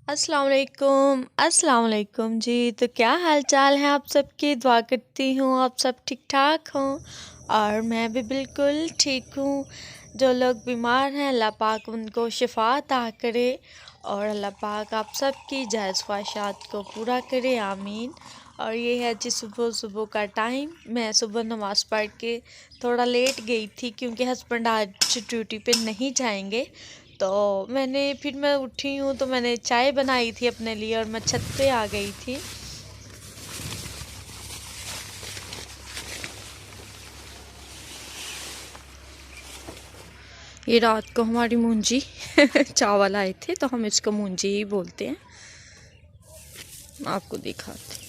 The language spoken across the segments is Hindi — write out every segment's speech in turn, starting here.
अस्सलाम वालेकुम जी। तो क्या हाल चाल है आप सबकी? दुआ करती हूँ आप सब ठीक ठाक हों और मैं भी बिल्कुल ठीक हूँ। जो लोग बीमार हैं अल्लाह पाक उनको शिफा अता करे और अल्लाह पाक आप सबकी जायज़ ख्वाहिशात को पूरा करे, आमीन। और ये है जी सुबह सुबह का टाइम। मैं सुबह नमाज़ पढ़ के थोड़ा लेट गई थी क्योंकि हस्बैंड आज ड्यूटी पे नहीं जाएंगे। तो मैं उठी हूँ तो मैंने चाय बनाई थी अपने लिए और मैं छत पे आ गई थी। ये रात को हमारी मूंजी चावल आए थे तो हम इसको मूंजी ही बोलते हैं। आपको दिखाते।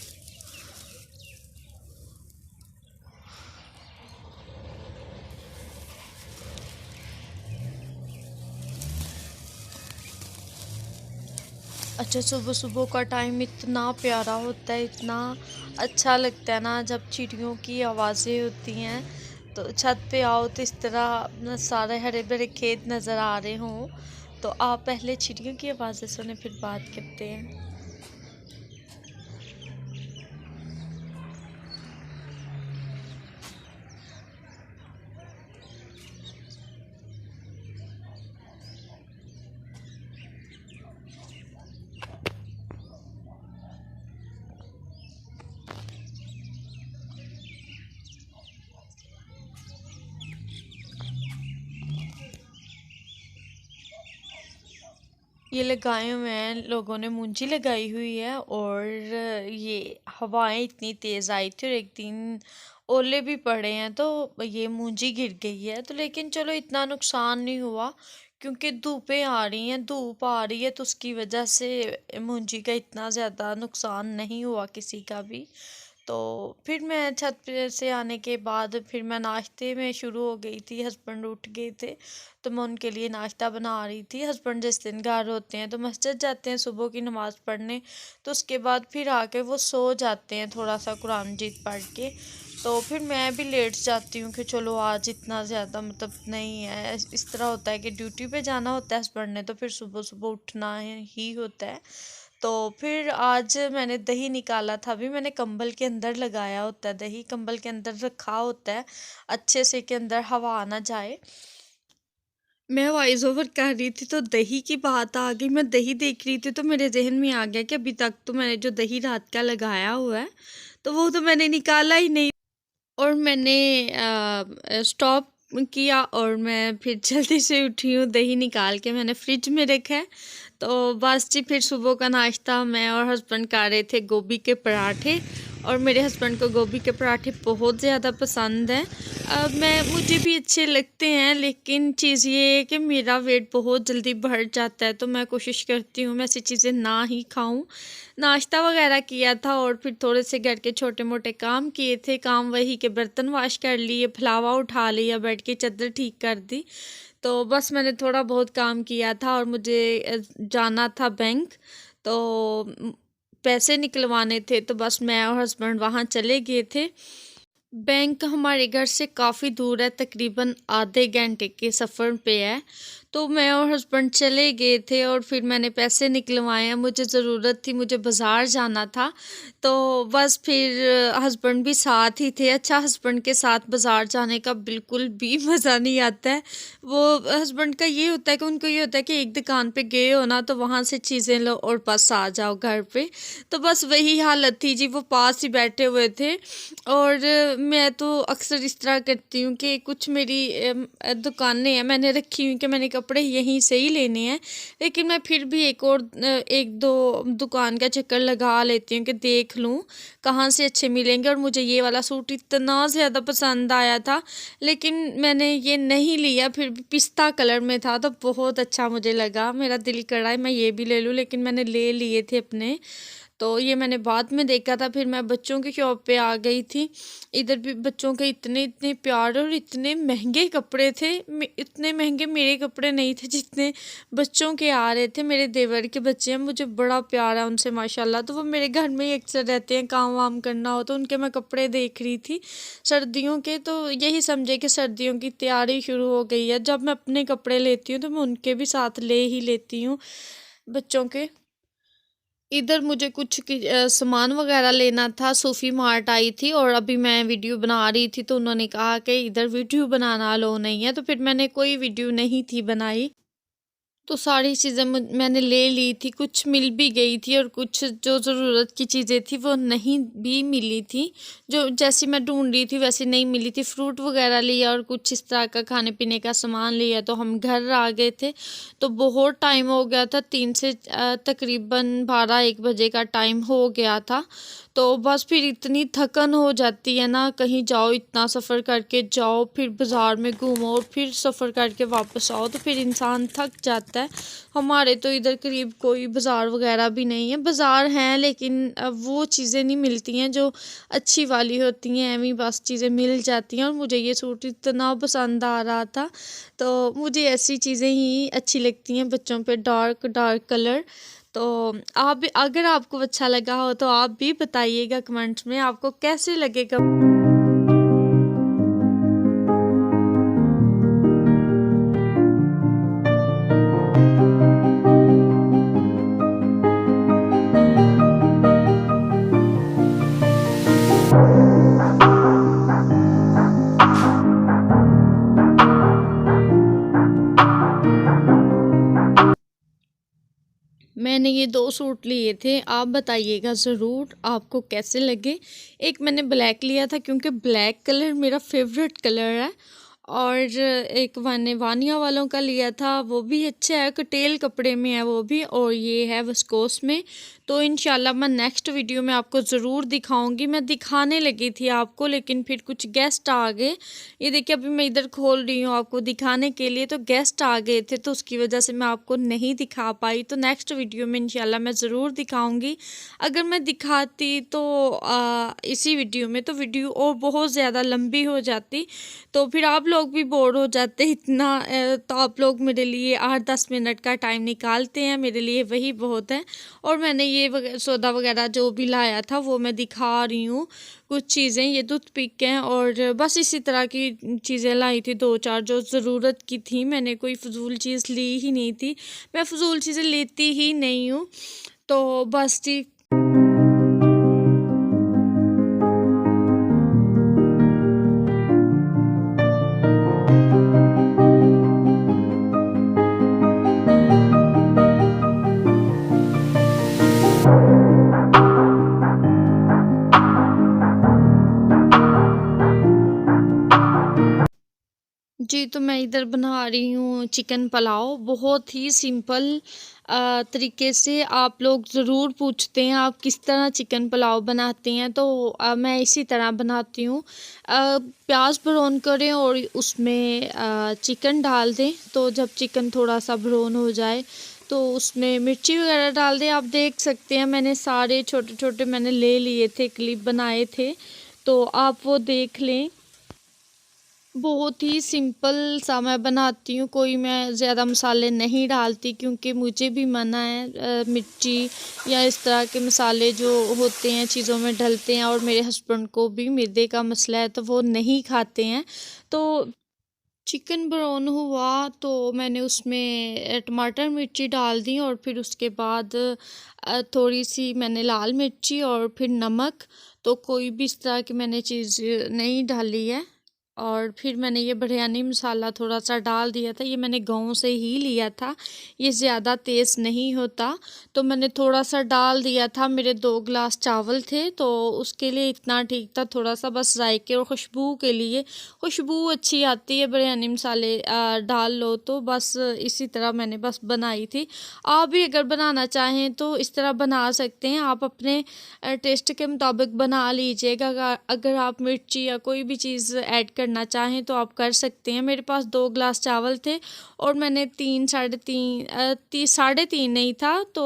अच्छा, सुबह सुबह का टाइम इतना प्यारा होता है, इतना अच्छा लगता है ना जब चिड़ियों की आवाज़ें होती हैं। तो छत पे आओ तो इस तरह अपना सारे हरे भरे खेत नज़र आ रहे हों। तो आप पहले चिड़ियों की आवाज़ें सुने फिर बात करते हैं। ये लगाए हुए हैं लोगों ने, मूंजी लगाई हुई है। और ये हवाएं इतनी तेज़ आई थी और एक दिन ओले भी पड़े हैं तो ये मूंजी गिर गई है। तो लेकिन चलो इतना नुकसान नहीं हुआ क्योंकि धूपें आ रही हैं, धूप आ रही है तो उसकी वजह से मूंजी का इतना ज़्यादा नुकसान नहीं हुआ किसी का भी। तो फिर मैं छत पे से आने के बाद फिर मैं नाश्ते में शुरू हो गई थी। हस्बैंड उठ गए थे तो मैं उनके लिए नाश्ता बना रही थी। हस्बैंड जिस दिन घर होते हैं तो मस्जिद जाते हैं सुबह की नमाज़ पढ़ने। तो उसके बाद फिर आके वो सो जाते हैं थोड़ा सा कुरान मजीद पढ़ के। तो फिर मैं भी लेट जाती हूँ कि चलो आज इतना ज़्यादा मतलब नहीं है। इस तरह होता है कि ड्यूटी पे जाना होता है हस्बैंड ने तो फिर सुबह सुबह उठना ही होता है। तो फिर आज मैंने दही निकाला था, अभी मैंने कंबल के अंदर लगाया होता है, दही कंबल के अंदर रखा होता है अच्छे से कि अंदर हवा ना जाए। मैं वॉइस ओवर कर रही थी तो दही की बात आ गई। मैं दही देख रही थी तो मेरे जहन में आ गया कि अभी तक तो मैंने जो दही रात का लगाया हुआ है तो वो तो मैंने निकाला ही नहीं। और मैंने स्टॉप किया और मैं फिर जल्दी से उठी हूँ, दही निकाल के मैंने फ्रिज में रखा है। तो बस जी फिर सुबह का नाश्ता मैं और हस्बैंड खा रहे थे गोभी के पराठे। और मेरे हस्बैंड को गोभी के पराठे बहुत ज़्यादा पसंद हैं। मुझे भी अच्छे लगते हैं लेकिन चीज़ ये है कि मेरा वेट बहुत जल्दी बढ़ जाता है तो मैं कोशिश करती हूँ मैं ऐसी चीज़ें ना ही खाऊं। नाश्ता वगैरह किया था और फिर थोड़े से घर के छोटे मोटे काम किए थे। काम वही के बर्तन वॉश कर लिए, फलावा उठा लिया, बेड की चादर ठीक कर दी। तो बस मैंने थोड़ा बहुत काम किया था और मुझे जाना था बैंक। तो पैसे निकलवाने थे तो बस मैं और हस्बैंड वहाँ चले गए थे। बैंक हमारे घर से काफ़ी दूर है, तकरीबन आधे घंटे के सफ़र पे है। तो मैं और हस्बैंड चले गए थे और फिर मैंने पैसे निकलवाए हैं, मुझे ज़रूरत थी, मुझे बाज़ार जाना था। तो बस फिर हस्बैंड भी साथ ही थे। अच्छा, हस्बैंड के साथ बाज़ार जाने का बिल्कुल भी मज़ा नहीं आता है। वो हस्बैंड का ये होता है कि उनको ये होता है कि एक दुकान पे गए हो ना तो वहाँ से चीज़ें लो और बस आ जाओ घर पे। तो बस वही हालत थी जी, वो पास ही बैठे हुए थे। और मैं तो अक्सर इस तरह करती हूँ कि कुछ मेरी दुकानें हैं मैंने रखी हुई कि मैंने कपड़े यहीं से ही लेने हैं। लेकिन मैं फिर भी एक दो दुकान का चक्कर लगा लेती हूँ कि देख लूँ कहाँ से अच्छे मिलेंगे। और मुझे ये वाला सूट इतना ज़्यादा पसंद आया था लेकिन मैंने ये नहीं लिया, फिर भी पिस्ता कलर में था तो बहुत अच्छा मुझे लगा। मेरा दिल कर रहा है मैं ये भी ले लूँ लेकिन मैंने ले लिए थे अपने। तो ये मैंने बाद में देखा था। फिर मैं बच्चों की शॉप पे आ गई थी। इधर भी बच्चों के इतने इतने प्यारे और इतने महंगे कपड़े थे। इतने महंगे मेरे कपड़े नहीं थे जितने बच्चों के आ रहे थे। मेरे देवर के बच्चे हैं, मुझे बड़ा प्यार है उनसे माशाल्लाह। तो वो मेरे घर में ही अक्सर रहते हैं, काम वाम करना हो तो उनके मैं कपड़े देख रही थी सर्दियों के। तो यही समझे कि सर्दियों की तैयारी शुरू हो गई है। जब मैं अपने कपड़े लेती हूँ तो मैं उनके भी साथ ले ही लेती हूँ, बच्चों के। इधर मुझे कुछ सामान वगैरह लेना था, सूफी मार्ट आई थी और अभी मैं वीडियो बना रही थी तो उन्होंने कहा कि इधर वीडियो बनाना अलाउ नहीं है, तो फिर मैंने कोई वीडियो नहीं थी बनाई। तो सारी चीज़ें मैंने ले ली थी, कुछ मिल भी गई थी और कुछ जो ज़रूरत की चीज़ें थी वो नहीं भी मिली थी। जो जैसी मैं ढूँढ रही थी वैसी नहीं मिली थी। फ्रूट वग़ैरह लिया और कुछ इस तरह का खाने-पीने का सामान लिया, तो हम घर आ गए थे। तो बहुत टाइम हो गया था, 3 से तकरीबन 12-1 बजे का टाइम हो गया था। तो बस फिर इतनी थकन हो जाती है ना, कहीं जाओ, इतना सफ़र करके जाओ, फिर बाज़ार में घूमो और फिर सफ़र करके वापस आओ, तो फिर इंसान थक जाता है। हमारे तो इधर करीब कोई बाज़ार वगैरह भी नहीं है, बाज़ार हैं लेकिन वो चीज़ें नहीं मिलती हैं जो अच्छी वाली होती हैं, एवं बस चीज़ें मिल जाती हैं। और मुझे ये सूट इतना पसंद आ रहा था, तो मुझे ऐसी चीज़ें ही अच्छी लगती हैं, बच्चों पे डार्क डार्क कलर। तो आप भी, अगर आपको अच्छा लगा हो तो आप भी बताइएगा कमेंट्स में आपको कैसे लगेगा। मैंने ये 2 सूट लिए थे, आप बताइएगा ज़रूर आपको कैसे लगे। एक मैंने ब्लैक लिया था क्योंकि ब्लैक कलर मेरा फ़ेवरेट कलर है, और एक मैंने वानिया वालों का लिया था, वो भी अच्छा है, कटेल कपड़े में है वो भी, और ये है विस्कोस में। तो इंशाल्लाह मैं नेक्स्ट वीडियो में आपको ज़रूर दिखाऊंगी। मैं दिखाने लगी थी आपको, लेकिन फिर कुछ गेस्ट आ गए। ये देखिए अभी मैं इधर खोल रही हूँ आपको दिखाने के लिए, तो गेस्ट आ गए थे तो उसकी वजह से मैं आपको नहीं दिखा पाई। तो नेक्स्ट वीडियो में इंशाल्लाह मैं ज़रूर दिखाऊंगी। अगर मैं दिखाती तो इसी वीडियो में, तो वीडियो और बहुत ज़्यादा लंबी हो जाती, तो फिर आप लोग भी बोर हो जाते इतना। तो आप लोग मेरे लिए 8-10 मिनट का टाइम निकालते हैं, मेरे लिए वही बहुत है। और मैंने ये सौदा वगैरह जो भी लाया था वो मैं दिखा रही हूँ। कुछ चीज़ें ये टूथपिक हैं और बस इसी तरह की चीज़ें लाई थी 2-4 जो ज़रूरत की थी। मैंने कोई फ़िज़ूल चीज़ ली ही नहीं थी, मैं फ़िज़ूल चीज़ें लेती ही नहीं हूँ। तो बस जी। जी, तो मैं इधर बना रही हूँ चिकन पुलाव, बहुत ही सिंपल तरीके से। आप लोग ज़रूर पूछते हैं आप किस तरह चिकन पुलाव बनाते हैं, तो मैं इसी तरह बनाती हूँ। प्याज ब्राउन करें और उसमें चिकन डाल दें, तो जब चिकन थोड़ा सा ब्राउन हो जाए तो उसमें मिर्ची वगैरह डाल दें। आप देख सकते हैं मैंने सारे छोटे छोटे मैंने ले लिए थे, क्लिप बनाए थे, तो आप वो देख लें। बहुत ही सिंपल सा मैं बनाती हूँ, कोई मैं ज़्यादा मसाले नहीं डालती क्योंकि मुझे भी मना है मिर्ची या इस तरह के मसाले जो होते हैं चीज़ों में डलते हैं, और मेरे हस्बैंड को भी मैदे का मसला है तो वो नहीं खाते हैं। तो चिकन ब्राउन हुआ तो मैंने उसमें टमाटर मिर्ची डाल दी, और फिर उसके बाद थोड़ी सी मैंने लाल मिर्ची और फिर नमक। तो कोई भी इस तरह की मैंने चीज़ नहीं डाली है। और फिर मैंने ये बिरयानी मसाला थोड़ा सा डाल दिया था, ये मैंने गाँव से ही लिया था, ये ज़्यादा तेज़ नहीं होता, तो मैंने थोड़ा सा डाल दिया था। मेरे 2 गिलास चावल थे तो उसके लिए इतना ठीक था, थोड़ा सा बस जायके और खुशबू के लिए। खुशबू अच्छी आती है बिरयानी मसाले डाल लो तो, बस इसी तरह मैंने बस बनाई थी। आप भी अगर बनाना चाहें तो इस तरह बना सकते हैं, आप अपने टेस्ट के मुताबिक बना लीजिएगा। अगर आप मिर्ची या कोई भी चीज़ ऐड करना चाहें तो आप कर सकते हैं। मेरे पास 2 गिलास चावल थे और मैंने 3 साढ़े तीन नहीं था तो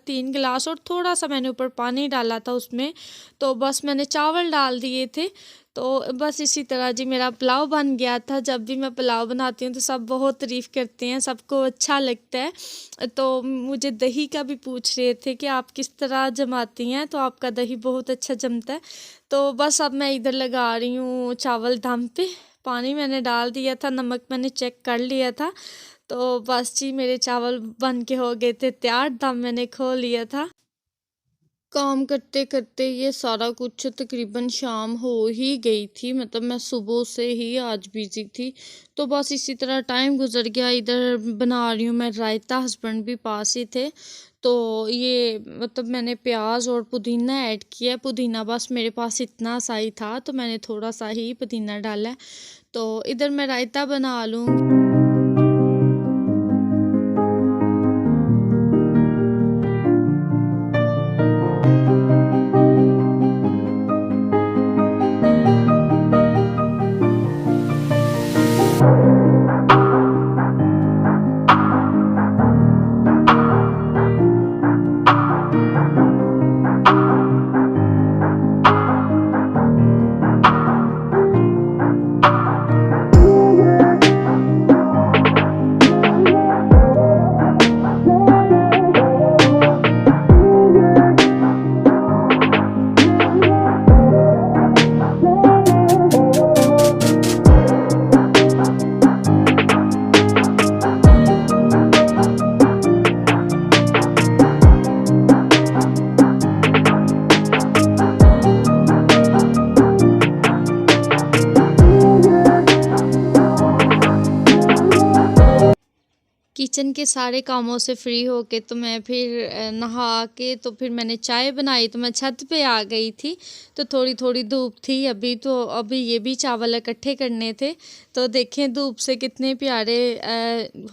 3 गिलास, और थोड़ा सा मैंने ऊपर पानी डाला था उसमें, तो बस मैंने चावल डाल दिए थे। तो बस इसी तरह जी मेरा पुलाव बन गया था। जब भी मैं पुलाव बनाती हूँ तो सब बहुत तारीफ़ करते हैं, सबको अच्छा लगता है। तो मुझे दही का भी पूछ रहे थे कि आप किस तरह जमाती हैं, तो आपका दही बहुत अच्छा जमता है। तो बस अब मैं इधर लगा रही हूँ चावल दम पे, पानी मैंने डाल दिया था, नमक मैंने चेक कर लिया था। तो बस जी मेरे चावल बन के हो गए थे तैयार, दम मैंने खोल लिया था। काम करते करते ये सारा कुछ तकरीबन शाम हो ही गई थी, मतलब मैं सुबह से ही आज बिजी थी। तो बस इसी तरह टाइम गुजर गया। इधर बना रही हूँ मैं रायता, हस्बैंड भी पास ही थे। तो ये मतलब मैंने प्याज और पुदीना ऐड किया। पुदीना बस मेरे पास इतना सा ही था, तो मैंने थोड़ा सा ही पुदीना डाला है। तो इधर मैं रायता बना लूँगी। किचन के सारे कामों से फ्री होके तो मैं फिर नहा के तो फिर मैंने चाय बनाई। तो मैं छत पे आ गई थी। तो थोड़ी थोड़ी धूप थी अभी, तो अभी ये भी चावल इकट्ठे करने थे। तो देखें धूप से कितने प्यारे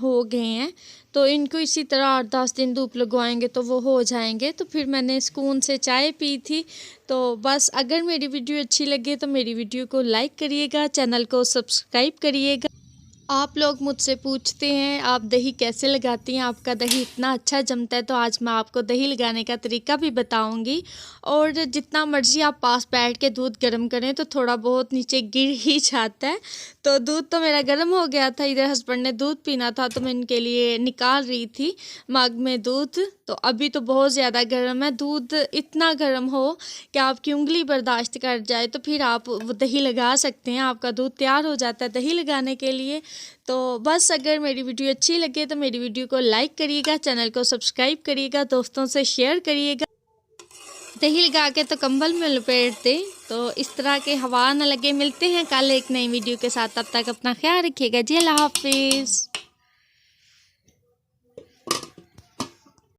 हो गए हैं। तो इनको इसी तरह 8-10 दिन धूप लगवाएंगे तो वो हो जाएंगे। तो फिर मैंने सुकून से चाय पी थी। तो बस अगर मेरी वीडियो अच्छी लगे तो मेरी वीडियो को लाइक करिएगा, चैनल को सब्सक्राइब करिएगा। आप लोग मुझसे पूछते हैं आप दही कैसे लगाती हैं, आपका दही इतना अच्छा जमता है। तो आज मैं आपको दही लगाने का तरीका भी बताऊंगी। और जितना मर्ज़ी आप पास बैठ के दूध गर्म करें तो थोड़ा बहुत नीचे गिर ही जाता है। तो दूध तो मेरा गर्म हो गया था। इधर हस्बैंड ने दूध पीना था तो मैं इनके लिए निकाल रही थी मग में दूध। तो अभी तो बहुत ज़्यादा गर्म है। दूध इतना गर्म हो कि आपकी उंगली बर्दाश्त कर जाए तो फिर आप वो दही लगा सकते हैं। आपका दूध तैयार हो जाता है दही लगाने के लिए। तो बस अगर मेरी वीडियो अच्छी लगे तो मेरी वीडियो को लाइक करिएगा, चैनल को सब्सक्राइब करिएगा, दोस्तों से शेयर करिएगा। दही लगा के तो कंबल में लपेट दे तो इस तरह के हवा न लगे। मिलते हैं कल एक नई वीडियो के साथ, तब तक अपना ख्याल रखिएगा जी। अल्लाह हाफिज़।